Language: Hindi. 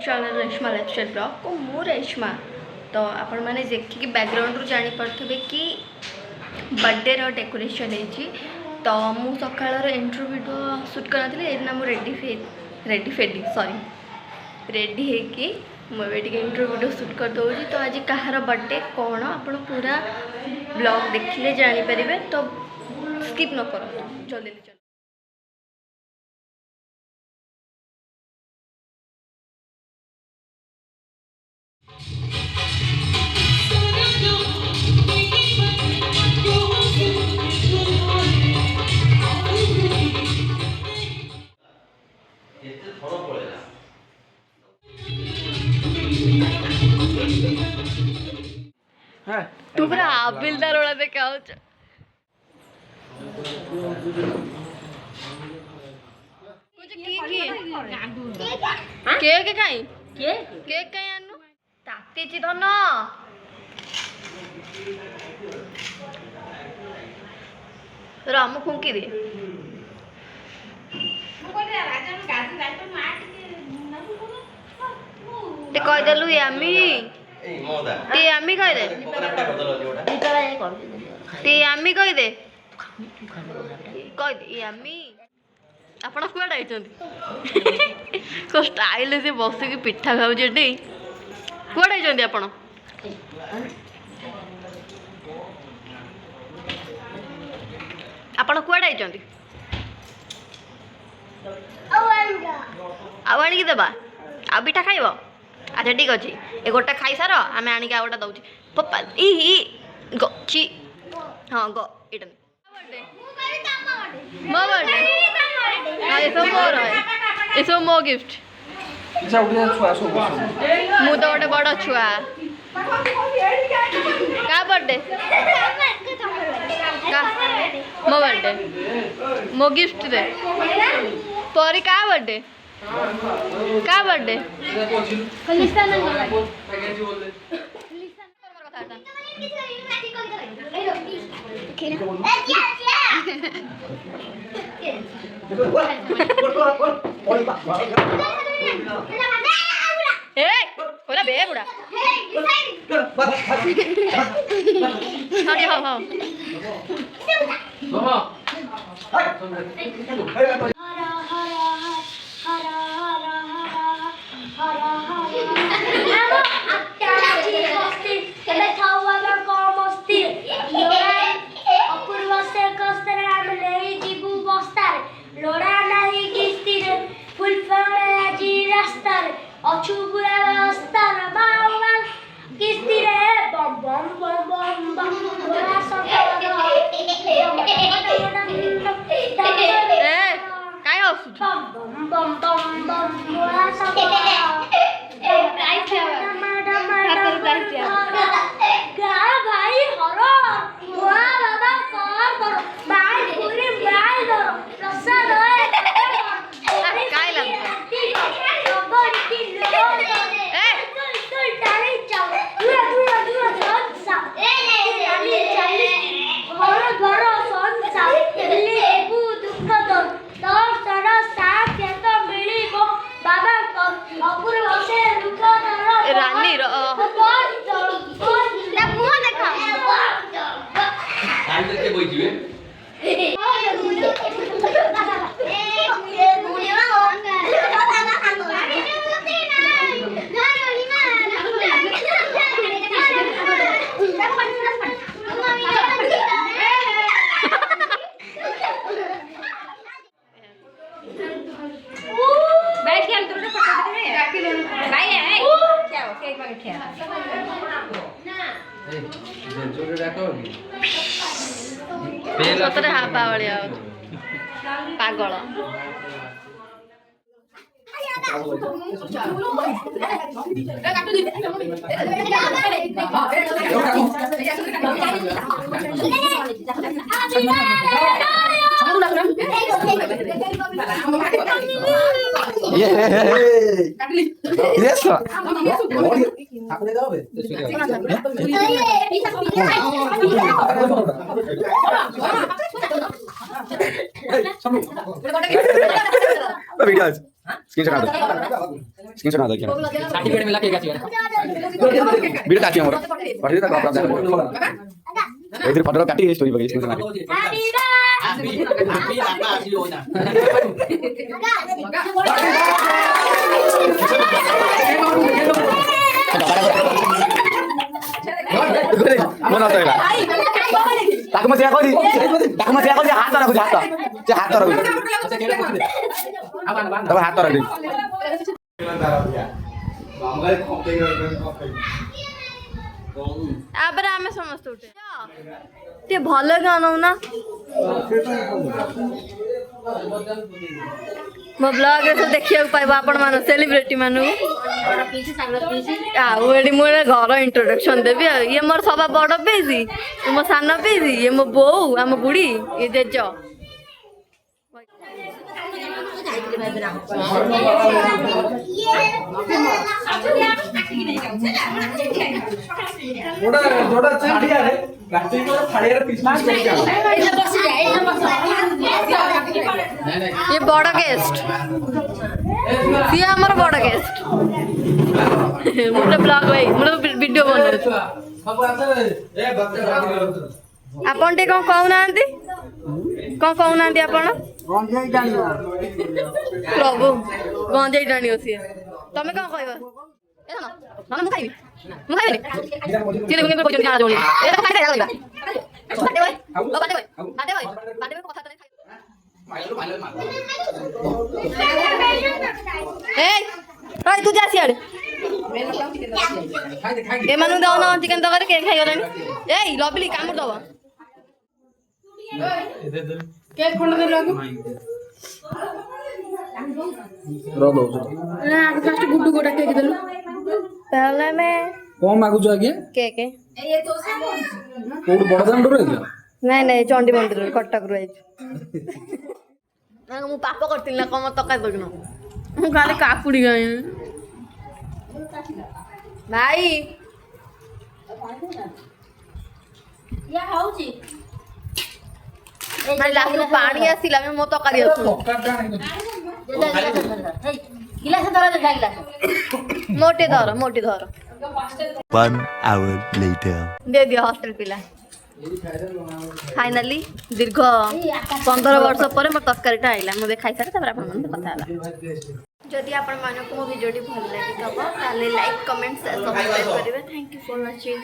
चैनल रेशमा लाइफस्टाइल ब्लॉग को मु रेशमा। तो आपण मैंने देखिए बैकग्राउंड रू जानी पारे कि बर्थडे रो डेकोरेशन है। तो मु सकाळ इंट्रो वीडियो शूट करना एना मु रेडी है मुझे इंट्रो वीडियो शूट कर दूँगी। तो आज कहार बर्थडे कौन आप पूरा ब्लॉग देखिले जानीपर। तो स्किप न करो, जल्दी चल। तू पूरा आबिलदार वाला देखा केक कहीं केक कहीं आनु तातीची धन राम फुंकी दे कहीदेलु यामी ती यामी कहीदे ती यामी कहीदे कहीदे यामी आपण कुआडे आइचंती को स्टाइल से बसिक पिठा खाऊचे कुआडे आइचंती आपण आपण कुआडे आइचंती आउ आनिक देबा आ पिठा खाइब। अच्छा ठीक अच्छे ए गोटे खाई सार आम आनिक आ गोटे दौची पप्पा ई ची हाँ गो इटा मो बर्थडे हाँ ये सब मोर है ये सब मो गिफ्ट मु तो गोटे बड़ छुआ का बर्थडे मो बर्थडे मो गिफ्ट दे परी का बर्थडे का बर्थडे ए होला बे बुढ़ा हां हां सतरे हापा भाया पागल वीडियो स्क्रीनशॉट स्क्रीनशॉट ना देखिए सर्टिफिकेट मिला के क्या वीडियो काटी हमर पढ़े तक आप इधर फोटो काटी स्टोरी बगे स्क्रीनशॉट मन आता है ताको म चाहिँ कति ताको म चाहिँ कति हात राखु हात राखु अब हात राखु आबरे आमे समस्त उठे ते भलो गाना ना मो ब्लॉग रे देखिया पाइबा आपण मान सेलिब्रिटी मानु आ एडी मोर घर इंट्रोडक्शन देबी ये मोर सभा बड़ पेजी मो सान पेजी ये मो बो हम बुढ़ी ये जेज जोड़ा छाड़िया रे प्लास्टिक को फाड़िया रे पीस ये बड़ गेस्ट सी हमर बड़ गेस्ट मोटे ब्लॉग भाई मोटे वीडियो बन ए बच्चे आपण टे कौन कहउनांती कौन कहउनांती आपण गंजाई डालियो प्रभु गंजाई डाणी ओसी तमे कौन कहबा ए ना ना मु खाइबी तिले गुने को जाना जोनी ए तो खाइ जाइबा बाटे भाई ओ बाटे भाई कथा तने ए ओय तू जा सियाड ए मानु दाव ना चिकन तकारी के खाइ गलानी ए लवली कामर दवा केक खंड दे लागो रो दो ना आगे फर्स्ट गुड्डू गोटा केक देलु पहले मैं कौन मागु जो आगे के कोड बड़ दाम रे नहीं नहीं चंडी मंदिर कटक रु ना मु पाप करतिल ना कम तका दगनो मु खाली काकुड़ी गई भाई या हाउची मैं लास्ट पानी आसिला मैं मो तकारी असु गिलास धरा दे गिलास मोटे धर 1 hour later. दे दियो हॉस्टल पिला फाइनली दीर्घ 15 वर्ष पर मोर तरकारीटा आइला मुझे खाई सारे तब आपण मन कथा हला जदि आपण मानको मो वीडियोटी भल लागि तब ताले लाइक कमेंट सब्सक्राइब करिवे थैंक यू फॉर वाचिंग।